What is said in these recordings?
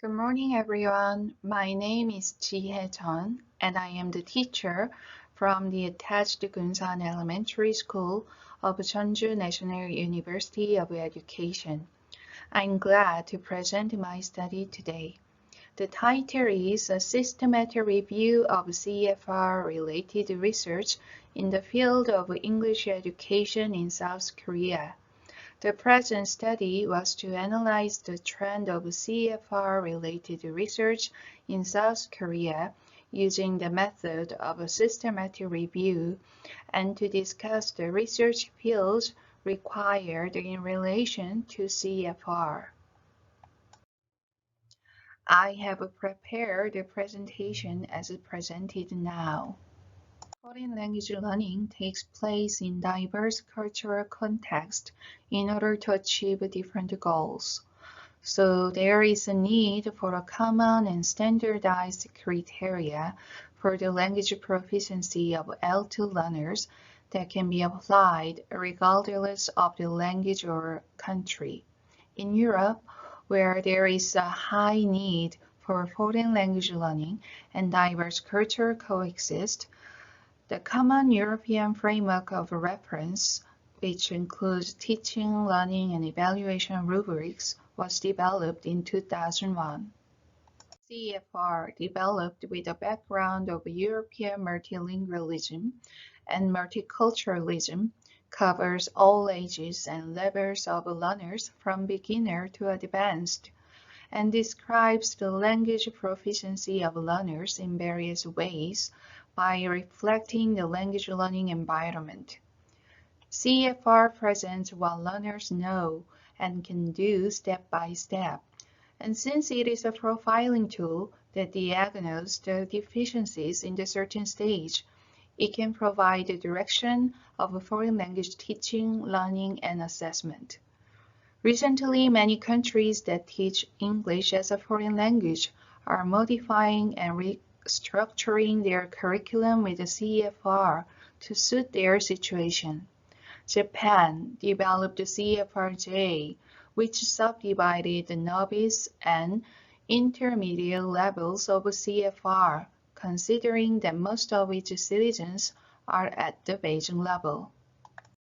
Good morning, everyone. My name is Ji-hye Jeon, and I am the teacher from the attached Gunsan Elementary School of Jeonju National University of Education. I'm glad to present my study today. The title is A Systematic Review of CEFR-related Research in the Field of English Education in South Korea. The present study was to analyze the trend of CEFR-related research in South Korea using the method of a systematic review and to discuss the research fields required in relation to CEFR. I have prepared a presentation as presented now. Foreign language learning takes place in diverse cultural contexts in order to achieve different goals. So there is a need for a common and standardized criteria for the language proficiency of L2 learners that can be applied regardless of the language or country. In Europe, where there is a high need for foreign language learning and diverse cultures coexist, the Common European Framework of Reference, which includes teaching, learning, and evaluation rubrics, was developed in 2001. CEFR, developed with a background of European multilingualism and multiculturalism, covers all ages and levels of learners from beginner to advanced, and describes the language proficiency of learners in various ways by reflecting the language learning environment. CEFR presents what learners know and can do step by step, and since it is a profiling tool that diagnoses the deficiencies in a certain stage, it can provide the direction of foreign language teaching, learning, and assessment. Recently, many countries that teach English as a foreign language are modifying and restructuring their curriculum with the CEFR to suit their situation. Japan developed the CEFR-J, which subdivided the novice and intermediate levels of CEFR, considering that most of its citizens are at the Beijing level.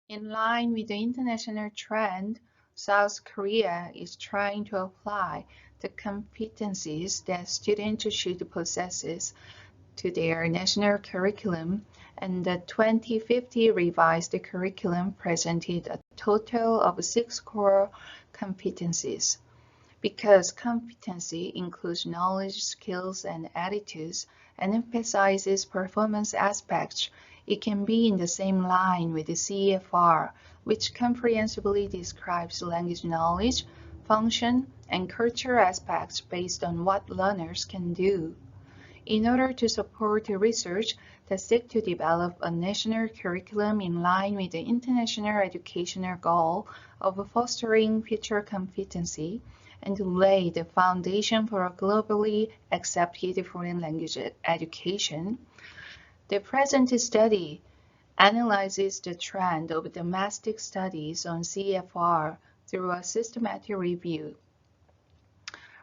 In line with the international trend, South Korea is trying to apply the competencies that students should possess to their national curriculum, and the 2050 revised curriculum presented a total of 6 core competencies. Because competency includes knowledge, skills, and attitudes, and emphasizes performance aspects, it can be in the same line with the CEFR, which comprehensively describes language knowledge, function, and cultural aspects based on what learners can do. In order to support research that seeks to develop a national curriculum in line with the international educational goal of fostering future competency and to lay the foundation for a globally accepted foreign language education, the present study analyzes the trend of domestic studies on CEFR through a systematic review.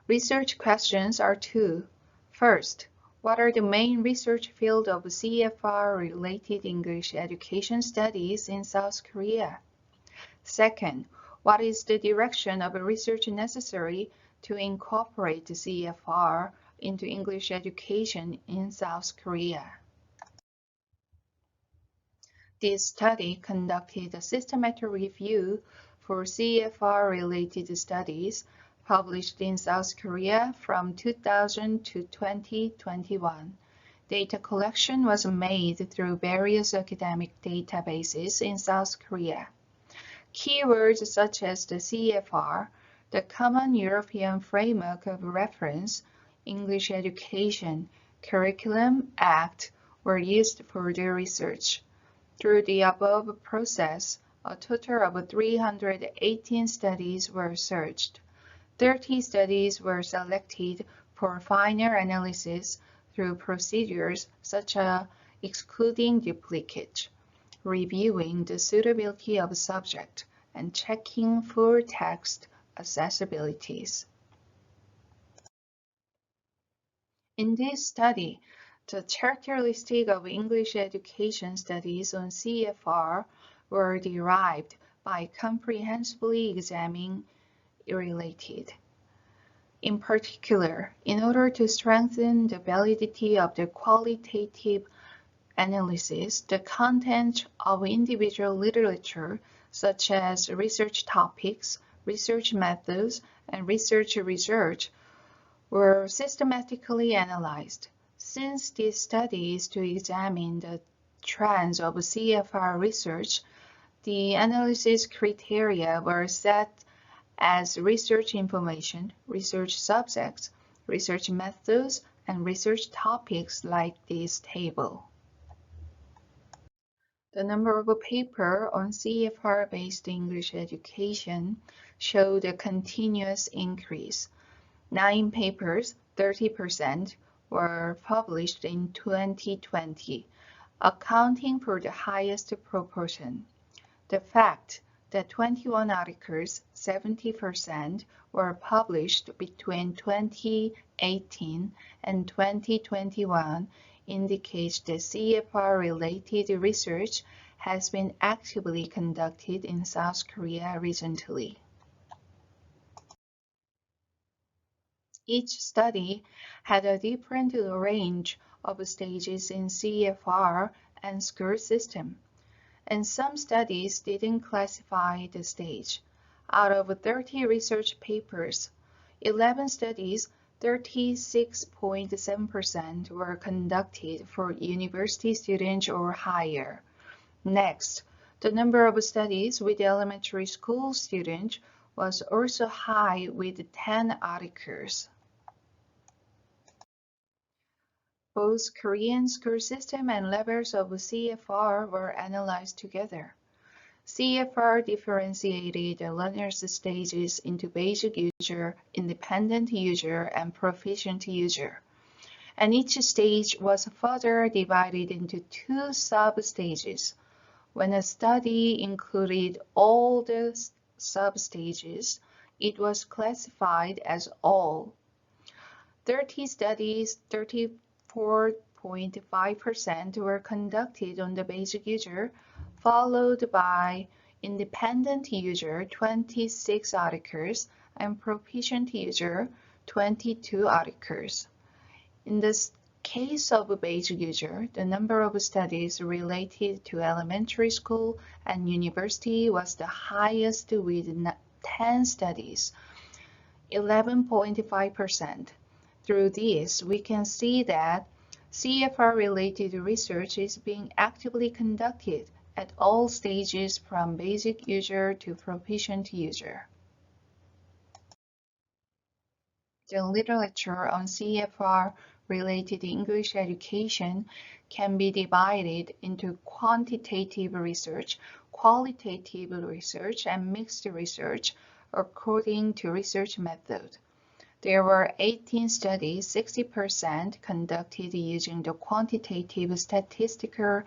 Research questions are two. First, what are the main research fields of CEFR-related English education studies in South Korea? Second, what is the direction of research necessary to incorporate the CEFR into English education in South Korea? This study conducted a systematic review for CEFR-related studies published in South Korea from 2000 to 2021. Data collection was made through various academic databases in South Korea. Keywords such as the CEFR, the Common European Framework of Reference, English Education, Curriculum Act were used for the research. Through the above process, a total of 318 studies were searched. 30 studies were selected for final analysis through procedures such as excluding duplicates, reviewing the suitability of subject, and checking full text accessibilities. In this study, the characteristics of English education studies on CEFR were derived by comprehensively examining related. In particular, in order to strengthen the validity of the qualitative analysis, the content of individual literature, such as research topics, research methods, and research were systematically analyzed. Since this study is to examine the trends of CFR research, the analysis criteria were set as research information, research subjects, research methods, and research topics like this table. The number of papers on CFR-based English education showed a continuous increase. 9 papers, 30%, were published in 2020, accounting for the highest proportion. The fact that 21 articles, 70%, were published between 2018 and 2021 indicates that CFR-related research has been actively conducted in South Korea recently. Each study had a different range of stages in CFR and score system, and some studies didn't classify the stage. Out of 30 research papers, 11 studies, 36.7%, were conducted for university students or higher. Next, the number of studies with elementary school students was also high with 10 articles. Both Korean school system and levels of CFR were analyzed together. CFR differentiated the learners' stages into basic user, independent user, and proficient user. And each stage was further divided into 2 sub-stages. When a study included all the sub-stages, it was classified as all. 30 studies, 34.5%, were conducted on the basic user, followed by independent user, 26 articles, and proficient user, 22 articles. In the case of a basic user, the number of studies related to elementary school and university was the highest with 10 studies, 11.5%. Through this, we can see that CFR-related research is being actively conducted at all stages from basic user to proficient user. The literature on CFR-related English education can be divided into quantitative research, qualitative research, and mixed research according to research method. There were 18 studies, 60%, conducted using the quantitative statistical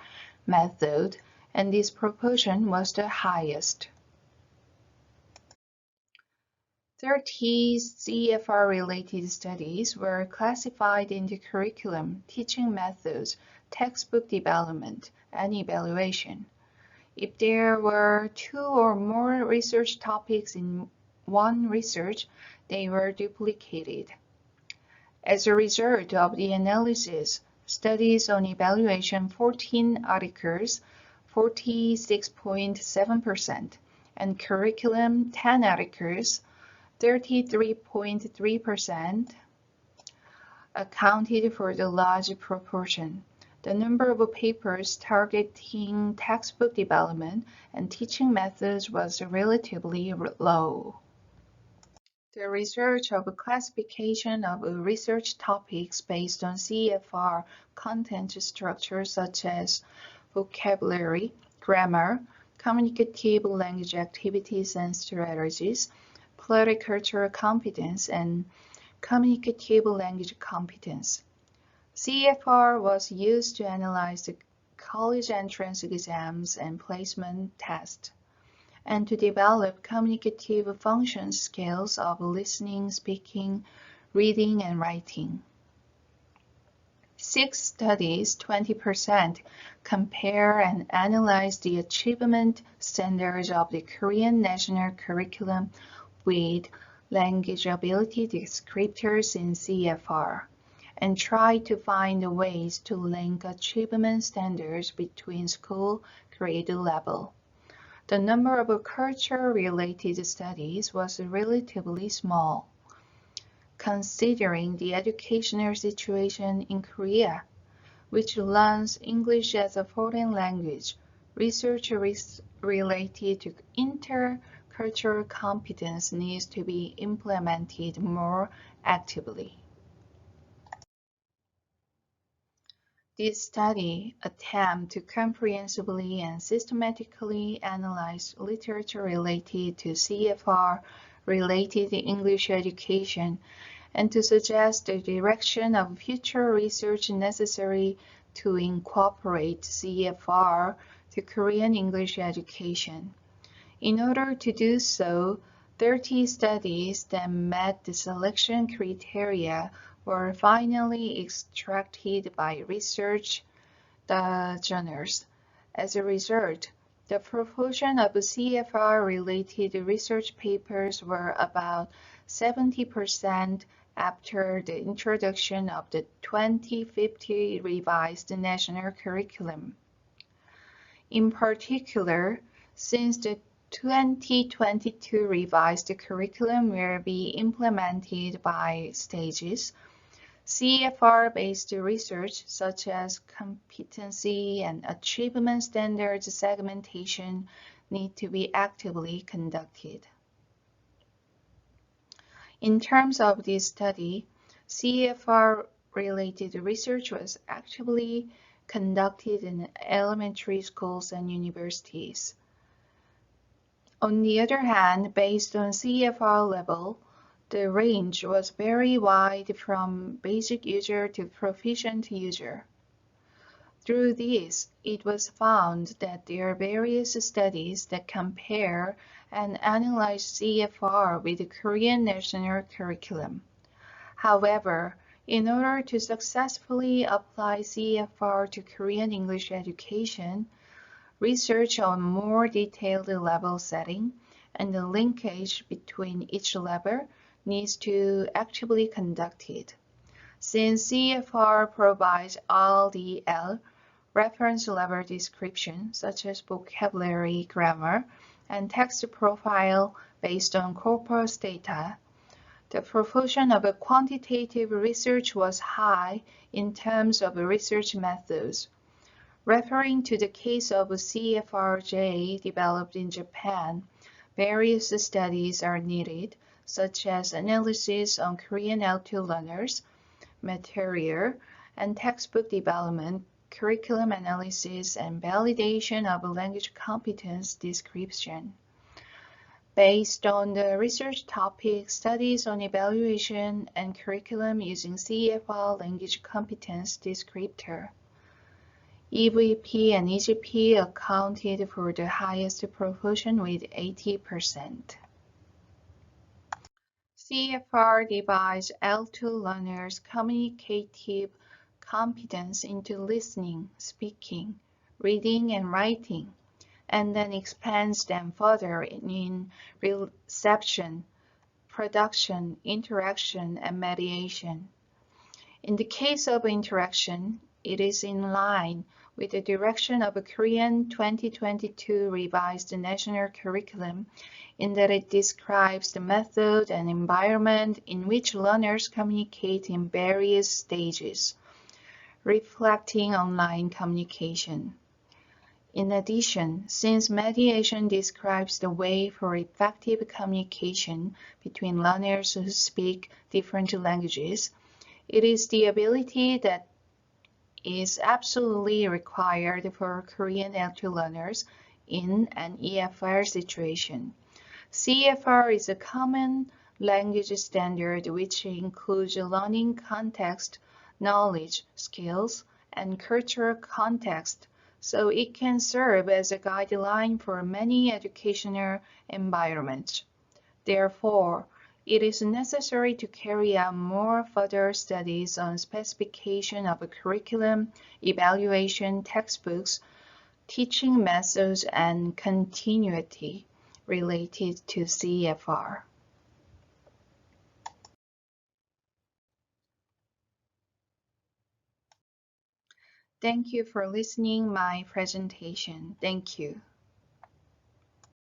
method, and this proportion was the highest. 30 CFR-related studies were classified into curriculum, teaching methods, textbook development, and evaluation. If there were 2 or more research topics in one research, they were duplicated. As a result of the analysis, studies on evaluation 14 articles, 46.7%, and curriculum 10 articles, 33.3%, accounted for the large proportion. The number of papers targeting textbook development and teaching methods was relatively low. The research of classification of research topics based on CFR content structures such as vocabulary, grammar, communicative language activities and strategies, pluricultural competence, and communicative language competence. CFR was used to analyze the college entrance exams and placement tests, and to develop communicative function skills of listening, speaking, reading, and writing. 6 studies, 20%, compare and analyze the achievement standards of the Korean national curriculum with language ability descriptors in CEFR, and try to find ways to link achievement standards between school grade level. The number of culture-related studies was relatively small. Considering the educational situation in Korea, which learns English as a foreign language, research related to intercultural competence needs to be implemented more actively. This study attempts to comprehensively and systematically analyze literature related to CEFR-related English education and to suggest the direction of future research necessary to incorporate CEFR to Korean English education. In order to do so, 30 studies that met the selection criteria were finally extracted by research journals. As a result, the proportion of CEFR-related research papers were about 70% after the introduction of the 2050 revised national curriculum. In particular, since the 2022 revised curriculum will be implemented by stages, CEFR-based research such as competency and achievement standards segmentation need to be actively conducted. In terms of this study, CEFR-related research was actively conducted in elementary schools and universities. On the other hand, based on CEFR level, the range was very wide from basic user to proficient user. Through this, it was found that there are various studies that compare and analyze CEFR with the Korean national curriculum. However, in order to successfully apply CEFR to Korean English education, research on more detailed level setting and the linkage between each level needs to actively conducted. Since CEFR provides RDL, reference level description, such as vocabulary, grammar, and text profile based on corpus data, the proportion of quantitative research was high in terms of research methods. Referring to the case of CEFR-J developed in Japan, various studies are needed, such as analysis on Korean L2 learners, material, and textbook development, curriculum analysis, and validation of language competence description. Based on the research topic, studies on evaluation and curriculum using CEFR language competence descriptor. EVP and EGP accounted for the highest proportion with 80%. CEFR divides L2 learners' communicative competence into listening, speaking, reading, and writing, and then expands them further in reception, production, interaction, and mediation. In the case of interaction, it is in line with the direction of a Korean 2022 revised national curriculum in that it describes the method and environment in which learners communicate in various stages, reflecting online communication. In addition, since mediation describes the way for effective communication between learners who speak different languages, it is the ability that is absolutely required for Korean L2 learners in an EFR situation. CEFR is a common language standard which includes learning context, knowledge, skills, and cultural context, so it can serve as a guideline for many educational environments. Therefore, It is necessary to carry out more further studies on specification of a curriculum, evaluation, textbooks, teaching methods, and continuity related to CEFR. Thank you for listening my presentation. Thank you.